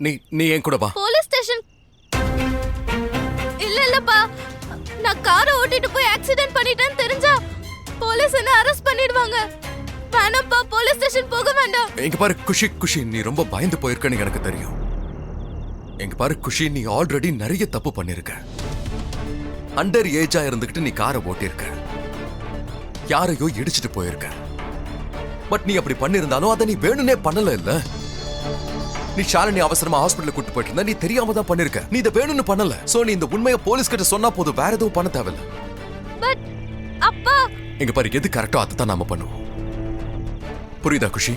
நீ நீ என் கூட வா. போலீஸ் ஸ்டேஷன் இல்லப்பா. நான் காரை ஓட்டிட்டு போய் ஆக்சிடென்ட் பண்ணிட்டேன்னு தெரிஞ்சா போலீஸ் என்ன அரெஸ்ட் பண்ணிடுவாங்க. வேணாம்ப்பா, போலீஸ் ஸ்டேஷன் போக வேண்டாம். எங்க பாரு குஷி, நீ ரொம்ப பயந்து போயிருக்கன்னு எனக்கு தெரியும். எங்க பாரு குஷி, நீ ஆல்ரெடி நிறைய தப்பு பண்ணிருக்க. அண்டர் ஏஜா இருந்துகிட்டு நீ காரை ஓட்டிருக்க, யாரையோ இடிச்சிட்டு போயிருக்க. பட் நீ அப்படி பண்ணிருந்தாலும் அதை நீ வேணும்னே பண்ணல இல்ல. நீ ஷாலினி அவசரமா ஹாஸ்பிடல் கூட்டு போயிட்டு இருந்தா, நீ தெரியாம தான் பண்ணிருக்க. நீ இதை வேணும்னு பண்ணல. சோ நீ இந்த உண்மையை போலீஸ் கிட்ட சொன்னா போதும், வேற எதுவும் பண்ண தேவையில்ல. பட் அப்பா, எங்க பாரு, எது கரெக்டோ அதை தான் நாம பண்ணுவோம். புரியுதா குஷி?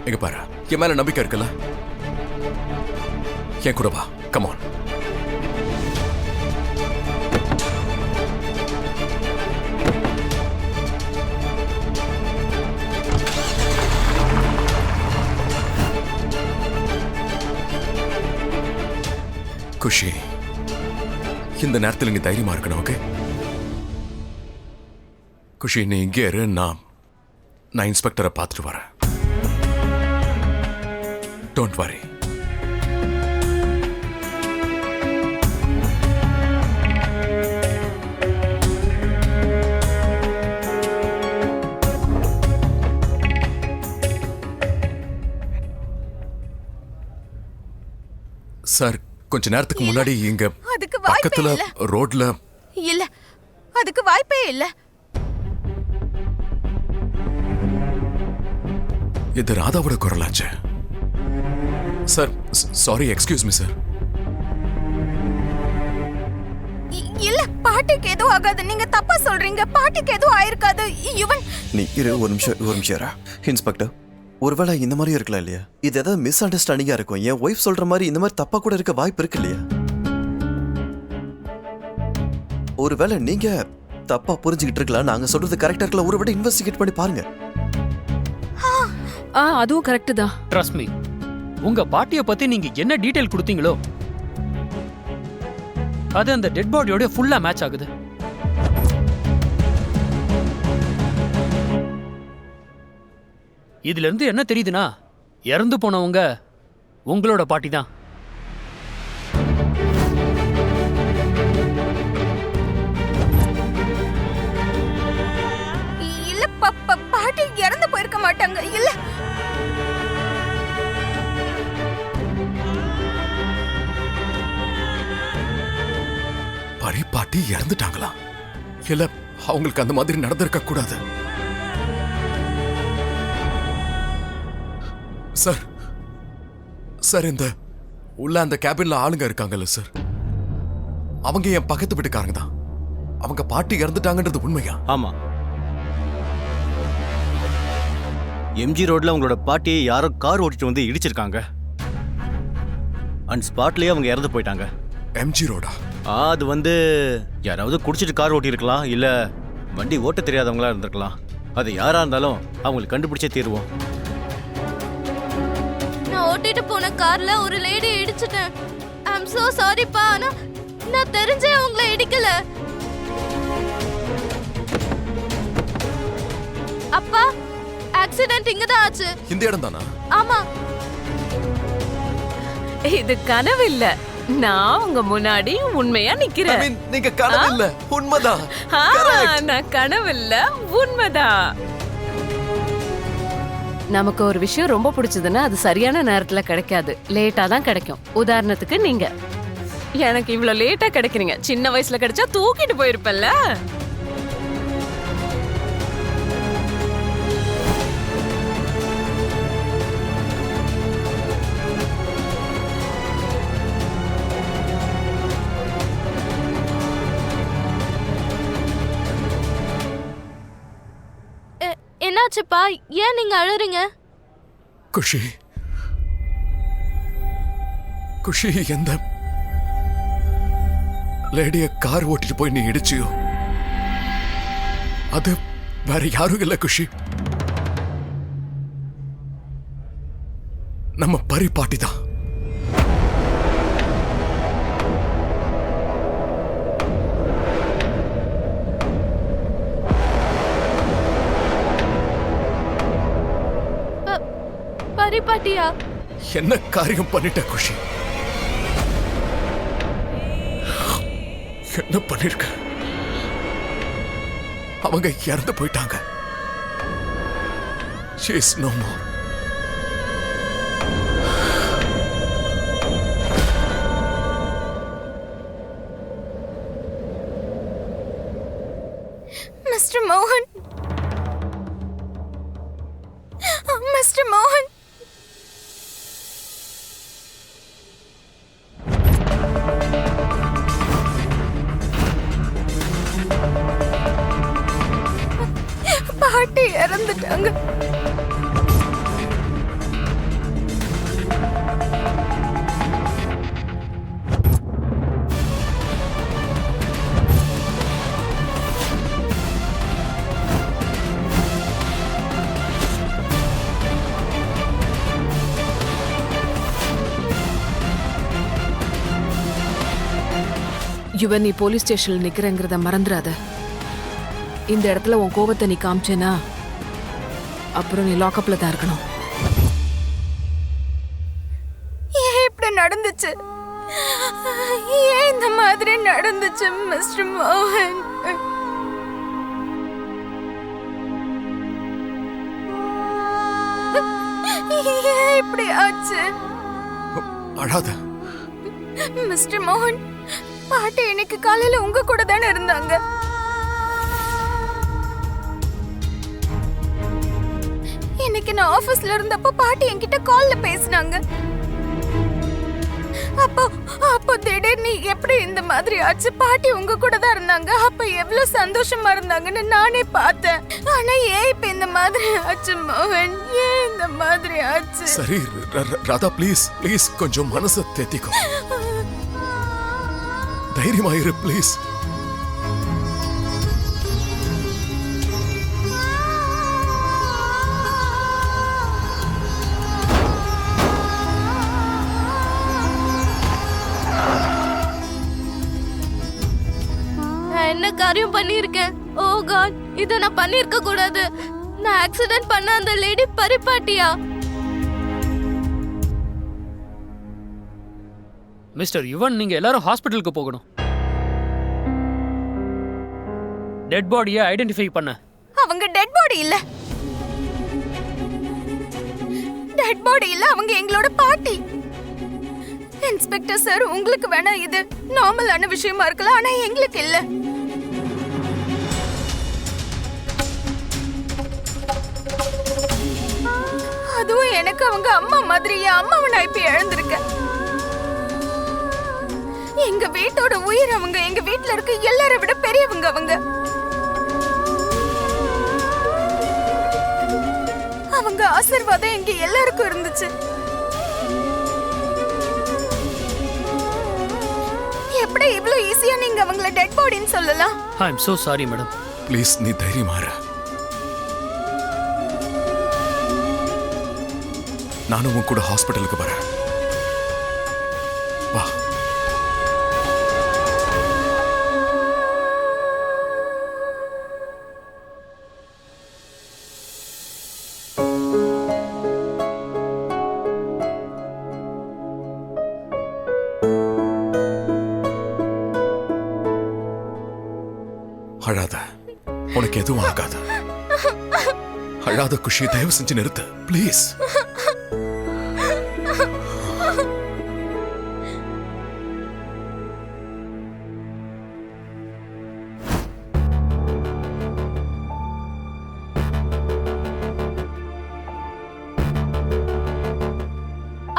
எங்க பாரு, என் மேல நம்பிக்கை இருக்குல்ல? என் கூட வா, கம் ஆன். குஷி, இந்த நேரத்தில் நீ தைரியமா இருக்கணும், ஓகே? குஷி, நீ இங்கே இரு. நான் இன்ஸ்பெக்டரை பார்த்துட்டு வரேன். Don't worry. சார், கொஞ்ச நேரத்துக்கு முன்னாடி இங்க பக்கத்துல ரோட்ல இல்ல, அதுக்கு வாய்ப்பே இல்ல. இது ராதாவோட குரலாச்சு. Sir, sorry, excuse me sir. இல்ல, பாட்டிக்கு எதுவும் ஆகாது. நீங்க தப்பா சொல்றீங்க. பாட்டிக்கு எதுவும் ஆயிருக்காது. யுவன், நீ இரு, ஒரு நிமிஷம். இன்ஸ்பெக்டர், ஒருவேளை இந்த மாதிரி இருக்கலாம் இல்லையா? இது ஏதாவது மிஸ் அண்டர்ஸ்டாண்டிங்கா இருக்கும். என் ஒய்ஃப் சொல்ற மாதிரி இந்த மாதிரி தப்பா கூட இருக்க வாய்ப்பு இருக்கு இல்லையா? ஒருவேளை நீங்க தப்பா புரிஞ்சுக்கிட்டு இருக்கலாம். நாங்க சொல்றது கரெக்டா இருக்கலாம். ஒரு விட இன்வெஸ்டிகேட் பண்ணி பாருங்க. அதுவும் கரெக்ட் தான். ட்ரஸ்ட் மீ, உங்க பாட்டியை பத்தி நீங்க என்ன டீடைல் கொடுத்தீங்களோ அது அந்த டெட் பாடியோட ஃபுல்லா மேட்ச் ஆகுது. இதுல இருந்து என்ன தெரியுதுன்னா, இறந்து போனவங்க உங்களோட பாட்டி தான். இல்ல, பாட்டி இறந்து போயிருக்க மாட்டாங்க. இல்ல, பாட்டி இறந்துட்டாங்களா? இல்ல, அவங்களுக்கு அந்த மாதிரி நடந்திருக்க கூடாது. சார், சார், இந்த உள்ள அந்த கேபின்ல ஆளுங்க இருக்காங்கல்ல சார், அவங்க என் பக்கத்து வீட்டுக்காரங்க தான். அவங்க பாட்டி இறந்துட்டாங்கன்றது உண்மையா? ஆமா. எம்ஜி ரோட்ல உங்களோட பாட்டியை யாரோ கார் ஓட்டிட்டு வந்து இடிச்சிருக்காங்க. அண்ட் ஸ்பாட்லயே அவங்க இறந்து போயிட்டாங்க. எம்ஜி ரோடா? அது வந்து யாராவது குடிச்சிட்டு கார் ஓட்டி இருக்கலாம், இல்ல வண்டி ஓட்ட தெரியாதவங்களா இருந்திருக்கலாம். அது யாரா இருந்தாலும் அவங்களுக்கு கண்டுபிடிச்சே தீருவோம். நான் ஓட்டிட்டு போன கார்ல ஒரு லேடி இடிச்சிட்டேன். ஐ அம் சோ சாரிப்பா. ஆனா நான் தெரிஞ்சே உங்களை இடிக்கல. அப்பா, ஆக்சிடென்ட் இங்க தான் ஆச்சு. இந்த இடம் தானா? ஆமா. இது கனவு இல்ல, நான் உங்க முன்னாடி உண்மையா நிக்கிறேன். நீங்க கனவு இல்ல, உண்மைதான். நான் கனவு இல்ல, உண்மைதான். நமக்கு ஒரு விஷயம் ரொம்ப பிடிச்சதுன்னா அது சரியான நேரத்துல கிடைக்காது, லேட்டா தான் கிடைக்கும். உதாரணத்துக்கு நீங்க எனக்கு இவ்வளவு லேட்டா கிடைக்கிறீங்க. சின்ன வயசுல கிடைச்சா தூக்கிட்டு போயிருப்பல்ல. என்னாச்சுப்பா? ஏன் நீங்க அழுறீங்க? குஷி, எந்த லேடிய கார் ஓட்டிட்டு போய் நீ இடிச்சியோ அது வேற யாரும் இல்ல குஷி, நம்ம பரிபாட்டி தான். பரிபாட்டியா? என்ன காரியம் பண்ணிட்ட குஷி? என்ன பண்ணிருக்க? அவங்க இறந்து போயிட்டாங்க. She is no more. Mister மோகன், மிஸ்டர் மோகன், பாட்டி இறந்துட்டாங்க. யுவன், நீ போலீஸ் ஸ்டேஷன்ல நிக்கிறங்கிறத மறந்துடாத. இந்த இடத்துல உன் கோவத்தை நீ காமிச்சேனா அப்புறம் நீ லாக்அப்ல தான் இருக்கணும். ஏன் இப்படி நடந்துச்சு? ஏன் இந்த மாதிரி நடந்துச்சு மிஸ்டர் மோகன்? ஏன் இப்படி ஆச்சு? அழாத. மிஸ்டர் மோகன், பாட்டி இன்னைக்கு காலையில உங்க கூட தானே இருந்தாங்க. இன்னைக்கு நான் ஆபீஸ்ல இருந்தப்போ பாட்டி என்கிட்ட கால்ல பேசினாங்க. அப்போ திடீர்னு எப்படி இந்த மாதிரி ஆச்சு? பாட்டி உங்க கூட தான் இருந்தாங்க. அப்ப எவ்வளவு சந்தோஷமா இருந்தாங்கன்னு நானே பார்த்தேன். ஆனா ஏன் இப்ப இந்த மாதிரி ஆச்சு மோகன்? ஏன் இந்த மாதிரி ஆச்சு? சரி ராதா, ப்ளீஸ் ப்ளீஸ் கொஞ்சம் மனசை தேத்திக்கோ. தைரியமாயிரு ப்ளீஸ். என்ன காரியம் பண்ணிருக்கேன்? ஓ காட், இத நான் பண்ணிருக்க கூடாது. நான் ஆக்சிடென்ட் பண்ண அந்த லேடி பரிபாட்டியா? மிஸ்டர் யுவன், நீங்க எல்லாரும் ஹாஸ்பிட்டலுக்கு போகணும். டெட் பாடியை ஐடென்டிஃபை பண்ண. அவங்க டெட் பாடி இல்ல. டெட் பாடி இல்ல, அவங்க எங்களோட பாட்டி. இன்ஸ்பெக்டர் சார், உங்களுக்கு வேணா இது நார்மலான விஷயமா இருக்கலாம், ஆனா எங்களுக்கு இல்ல. அதுவும் எனக்கு அவங்க அம்மா மாதிரி. என் அம்மாவை நான் இப்ப இழந்திருக்கேன். எங்க வீட்டோட உயிர் அவங்க. எங்க வீட்டுல இருக்க எல்லாரை விட பெரியவங்க அவங்க. அவங்க ஆசீர்வாதம் எங்க எல்லாருக்கும் இருந்துச்சு. எப்படி இவ்வளவு ஈஸியா நீங்க அவங்கள டெட் பாடின்னு சொல்லலாம்? I am so sorry madam. Please நீ தைரியமாயிரு. நானும் உன் கூட ஹாஸ்பிட்டலுக்கு வரேன். வா. அழாத, உனக்கு எதுவும் ஆகாது. அழாத குஷி, தயவு செஞ்சு நிறுத்து ப்ளீஸ்.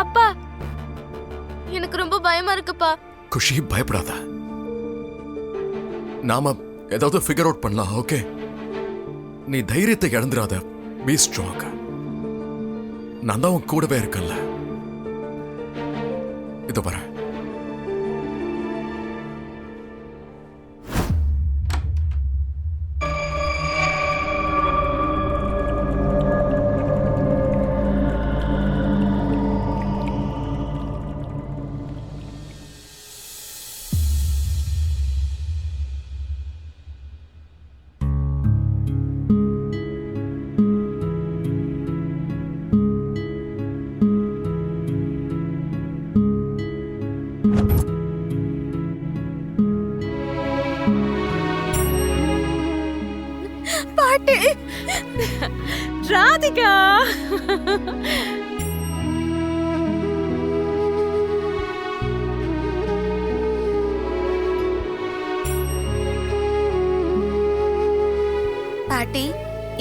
அப்பா, எனக்கு ரொம்ப பயமா இருக்குப்பா. குஷி, பயப்படாத. நாம ஏதாவது ஃபிகர் அவுட் பண்ணலாம், ஓகே? நீ தைரியத்தை இழந்துராத. Be strong. நான் தான் உன் கூடவே இருக்கல. இதோ வரேன். பாட்டி ராதிகா பாட்டி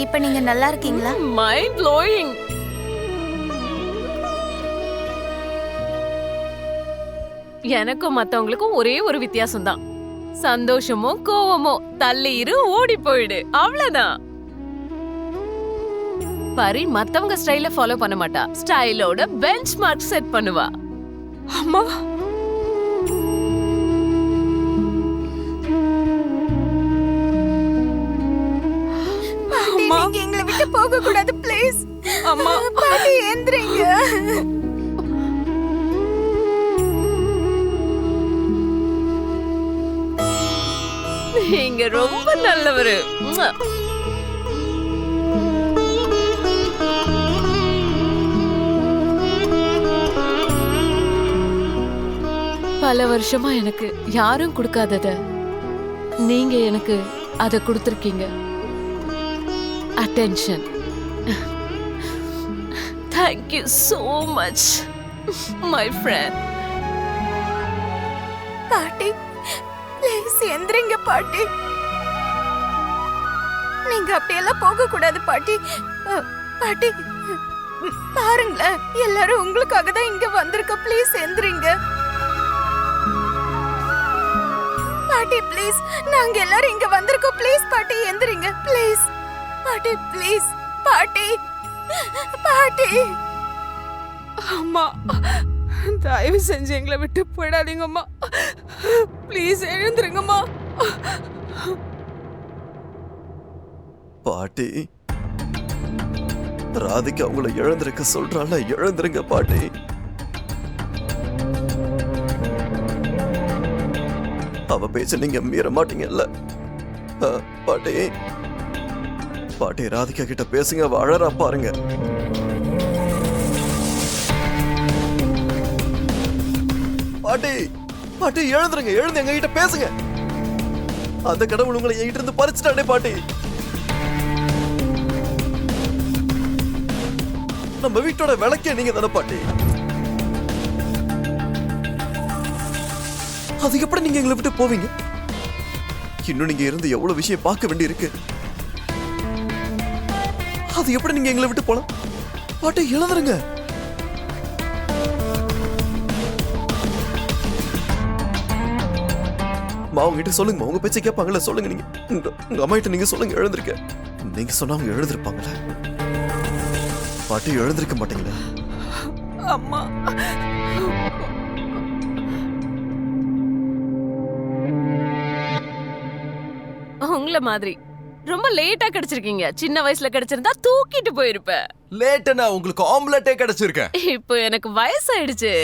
இப்ப நீங்க நல்லா இருக்கீங்களா? Mind blowing. எனக்கும் மத்தவங்களுக்கும் ஒரே ஒரு வித்தியாசம் தான். சந்தோஷமோ கோவமோ தள்ளி இரு, ஓடி போயிடு, அவ்வளவுதான். பரி மத்தவங்க ஸ்டைல ஃபாலோ பண்ண மாட்டா, ஸ்டைலோட பெஞ்ச் மார்க் செட் பண்ணுவா. அம்மா பாட்டி நீங்க எங்களை விட்டு போக கூடாது ப்ளீஸ். அம்மா பாட்டி எந்திரிங்க. நீங்க ரொம்ப நல்லவரு. பல வருஷமா எனக்கு யாரும் கொடுக்காதத நீங்க எனக்கு அத கொடுத்திருக்கீங்க. Attention. Thank you so much, my friend. பாட்டி ப்ளீஸ் எந்திரிங்க பாட்டி. நீங்க அப்படியெல்லாம் போக கூடாது பாட்டி. பாட்டி பாருங்களேன், எல்லாரும் உங்களுக்காக தான் இங்க வந்திருக்க. ப்ளீஸ் எந்திரிங்க பாட்டி. ப்ளீஸ் நாங்க எல்லாரும் இங்க வந்திருக்கோம். ப்ளீஸ் பாட்டி எந்திரிங்க ப்ளீஸ். பாட்டி ப்ளீஸ் பாட்டி. பாட்டி அம்மா தயவு செஞ்சு எங்களை விட்டு போயிடாதீங்கம்மா. ப்ளீஸ் எழுந்துருங்கம்மா. பாட்டி ராதிகா உங்களை எழுந்திருக்க சொல்றாள், எழுந்திருங்க பாட்டி. அவ பேச்ச நீங்க மீற மாட்டீங்கல்ல பாட்டி. பாட்டி ராதிகா கிட்ட பேசுங்க, அவ அழறா பாருங்க. பாட்டி பாட்டி எழுந்துருங்க, எழுந்து எங்க கிட்ட பேசுங்க. அந்த கடவுள் உங்களை என்கிட்ட இருந்து பறிச்சுட்டானே பாட்டி. நம்ம வீட்டோட விளக்கே நீங்க தானே பாட்டி. அது எப்படி நீங்க எங்களை விட்டு போவீங்க? இன்னும் நீங்க இருந்து எவ்வளவு விஷயம் பார்க்க வேண்டி இருக்கு. அது எப்படி நீங்க எங்களை விட்டு போலாம்? பாட்டி எழுந்துருங்க. அவங்க கிட்ட சொல்லுங்க, உங்க பேச்சை கேட்பாங்கல்ல, சொல்லுங்க. நீங்க உங்க அம்மா கிட்ட நீங்க சொல்லுங்க, எழுந்திருக்க. நீங்க சொன்னா அவங்க எழுந்திருப்பாங்களே. பாட்டி எழுந்திருக்க மாட்டீங்களா? அம்மா உங்கள மாதிரி ரொம்ப லேட்டா கிடைச்சிருக்கீங்க. சின்ன வயசுல கிடைச்சிருந்தா தூக்கிட்டு போயிருப்ப. லேட்டனா உங்களுக்கு ஆம்லெட்டே கிடைச்சிருக்கேன். இப்போ எனக்கு வயசாயிடுச்சு.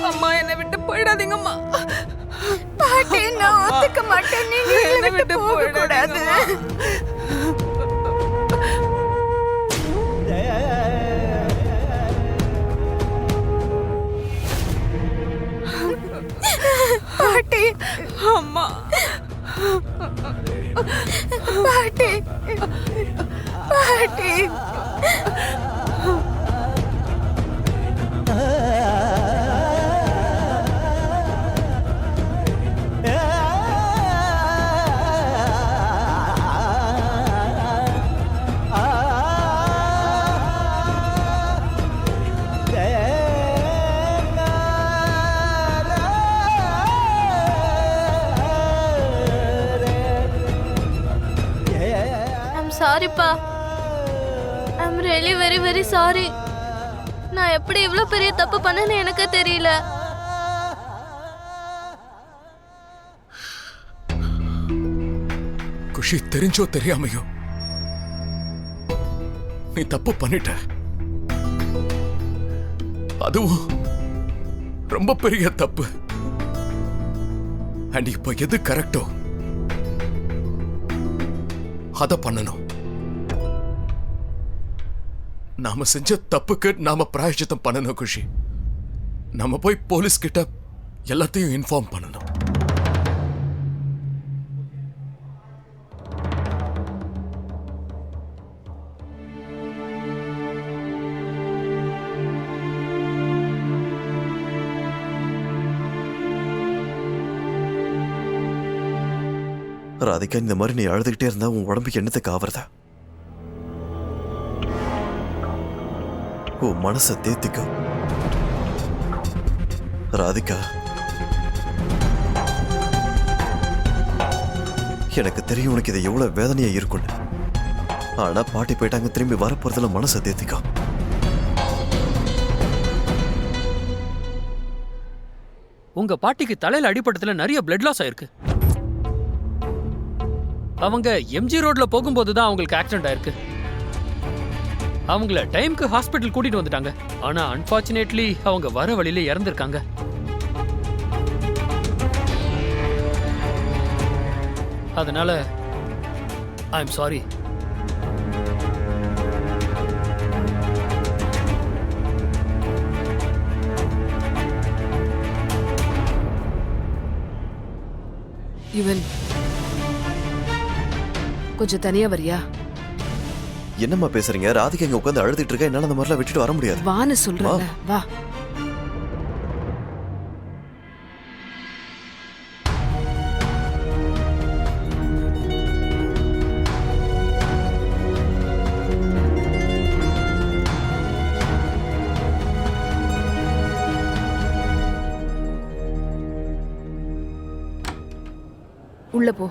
அம்மா என்னை விட்டு போயிடாதீங்கம்மா. பாட்டி நான் ஒத்துக்க மாட்டேன். நீங்க எங்களை விட்டு போக கூடாது. பாட்டி அம்மா பாட்டி பாட்டி சாரிப்பா. I'm really very very sorry. நான் எப்படி இவ்ளோ பெரிய தப்பு பண்ணேன்னு எனக்கு தெரியல. குஷி, தெரிஞ்சோ தெரியாமையோ நீ தப்பு பண்ணிட்ட. அதுவும் ரொம்ப பெரிய தப்பு. அண்ட் இப்ப எது கரெக்டோ அத பண்ணணும். நாம செஞ்ச தப்புக்கு நாம பிராயச்சித்தம் பண்ணணும் குஷி. நம்ம போய் போலீஸ் கிட்ட எல்லாத்தையும் இன்ஃபார்ம் பண்ணணும். ராதிகா, இந்த மாதிரி நீ அழுதுகிட்டே இருந்தா உன் உடம்புக்கு என்னத்துக்கு ஆவறதா? உன் மனசை தேத்திக்கோ ராதிகா. எனக்கு தெரியும் உனக்கு இது எவ்வளவு வேதனையா இருக்கும்னு. ஆனா பாட்டி போயிட்டாங்க, திரும்பி வரப்போறதுல மனசை தேத்திக்கோ. உங்க பாட்டிக்கு தலையில அடிபட்டதுல நிறைய பிளட் லாஸ் ஆயிருக்கு. அவங்க எம்ஜி ரோட்ல போகும்போது தான் அவங்களுக்கு ஆக்சிடென்ட் ஆயிருக்கு. அவங்கள டைம்க்கு ஹாஸ்பிட்டல் கூட்டிட்டு வந்துட்டாங்க. ஆனா அன்பார்ச்சுனேட்லி அவங்க வர வழியில இறந்திருக்காங்க. அதனால ஐ எம் சாரி. இவன் கொஞ்சம் தனியா வரியா? என்னம்மா பேசுறீங்க? ராதிகா இங்க உட்காந்து அழுதுட்டு இருக்கா, என்னால அந்த மாதிரிலாம் விட்டுட்டு வர முடியாது. வான்னு சொல்றேன். வா. உள்ள போ,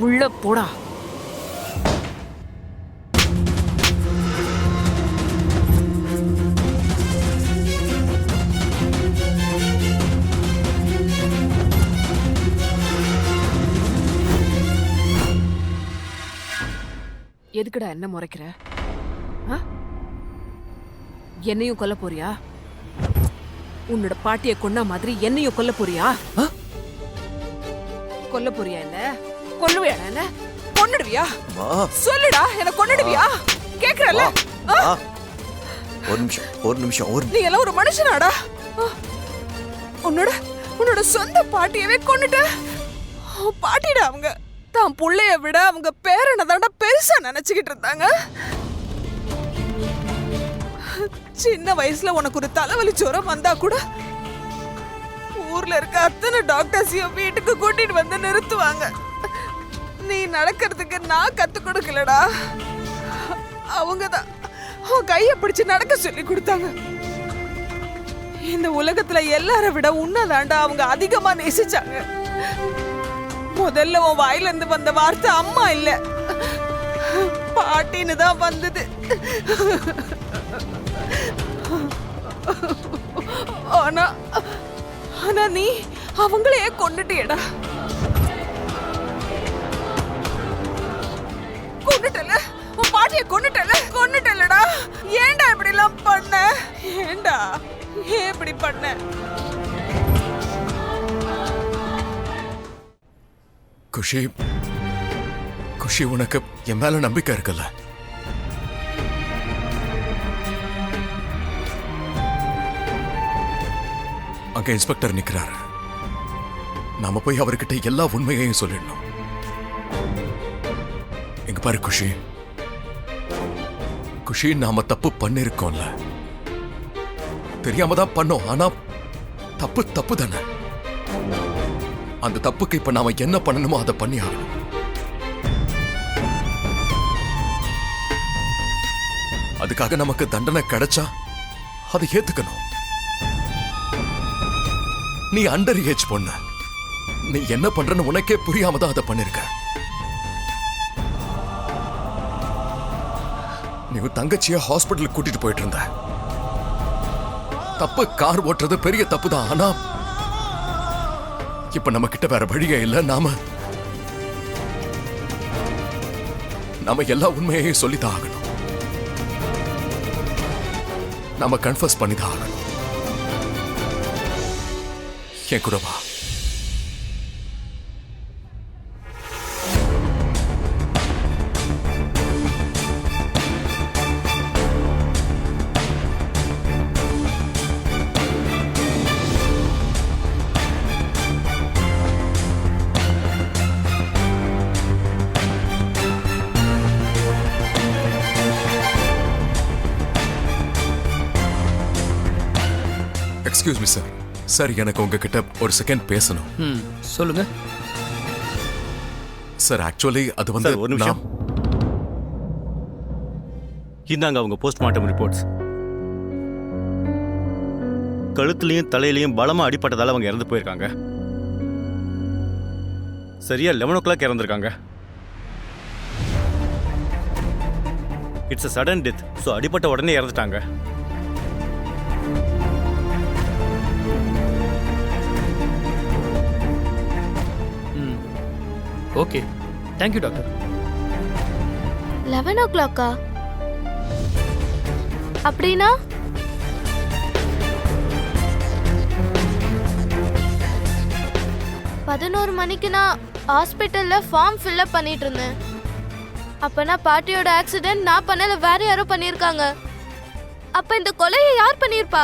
உள்ள போடா. எதுக்குடா என்ன முறைக்கிற? என்னையும் கொல்ல போறியா? உன்னோட பாட்டியை கொன்ன மாதிரி என்னையும் கொல்ல போறியா? கொல்ல போறியா? என்ன கொல்லுவியா? என்ன கொன்னுடுவியா? சொல்லுடா, என்ன கொன்னுடுவியா? கேக்குறல? ஒரு நிமிஷம். நீ எல்லாம் ஒரு மனுஷனாடா? உன்னோட சொந்த பாட்டியவே கொன்னுட்ட. பாட்டிடா அவங்க. தான் புள்ளைய விட அவங்க பேரனை தாண்டா பெருசா நினைச்சுக்கிட்டு இருந்தாங்க. சின்ன வயசுல உனக்கு ஒரு தலைவலி ஜுரம் வந்தா கூட ஊர்ல இருக்க அத்தனை டாக்டர்ஸையும் வீட்டுக்கு கூட்டிட்டு வந்து நிறுத்துவாங்க. நீ நடக்கிறதுக்கு நான் கத்து கொடுக்கலடா, அவங்கதான் அவன் கைய பிடிச்சு நடக்க சொல்லி கொடுத்தாங்க. இந்த உலகத்துல எல்லார விட உன்னதாண்டா அவங்க அதிகமா நேசிச்சாங்க. முதல்ல உன் வாயில இருந்து வந்த வார்த்தை அம்மா இல்ல, பாட்டின்னு தான் வந்தது. ஆனா நீ அவங்களையே கொன்னுட்டியடா. கொன்னுட்டல, உன் பாட்டிய கொன்னுட்டலடா. ஏன்டா இப்படி எல்லாம் பண்ண? ஏன்டா ஏன் இப்படி பண்ண? குஷி, உனக்கு என் மேல நம்பிக்கை இருக்குல்ல? அங்க இன்ஸ்பெக்டர் நிக்கிறாரு. நாம போய் அவர்கிட்ட எல்லா உண்மையையும் சொல்லிடணும். எங்க பாரு குஷி, நாம தப்பு பண்ணிருக்கோம்ல, தெரியாம தான் பண்ணோம். ஆனா தப்பு தானே. அந்த தப்புக்கு இப்ப நாம என்ன பண்ணணுமோ அதை பண்ணி ஆகணும். அதுக்காக நமக்கு தண்டனை கிடைச்சா அதை ஏத்துக்கணும். நீ அண்டர் ஏஜ் பொண்ணு, நீ என்ன பண்றன்னு உனக்கே புரியாம தான் அதை பண்ணிருக்க. நீ தங்கச்சிய ஹாஸ்பிட்டலுக்கு கூட்டிட்டு போயிட்டு இருந்த. தப்பு, கார் ஓட்டுறது பெரிய தப்பு தான். ஆனா இப்ப நம்ம கிட்ட வேற வழியே இல்ல. நாம எல்லா உண்மையையும் சொல்லித்தான் ஆகணும். நாம கன்ஃபர்ஸ் பண்ணிதான் ஆகணும். என் கூட வா. Excuse me sir. சார் எனக்கு உங்ககிட்ட ஒரு செகண்ட் பேசணும். சொல்லுங்க சார் ஆக்சுவலி அது வந்து சார் ஒரு நிமிஷம். இந்தாங்க அவங்க போஸ்ட்மார்ட்டம் ரிப்போர்ட்ஸ். கழுத்துலயும் தலையிலயும் பலமா அடிபட்டதால அவங்க இறந்து போயிருக்காங்க. சரியா 11 o'clock இறந்துருக்காங்க. It's a sudden death. So அடிபட்ட உடனே இறந்துட்டாங்க. Okay, thank you doctor. 11 o'clock அப்படின்னா பதினோரு மணிக்கு நான் ஹாஸ்பிட்டல்ல ஃபார்ம் ஃபில்அப் பண்ணிட்டு இருந்தேன். அப்பனா பாட்டியோட ஆக்சிடென்ட் நான் பண்ணல, வேற யாரோ பண்ணியிருக்காங்க. அப்ப இந்த கொலையை யார் பண்ணியிருப்பா?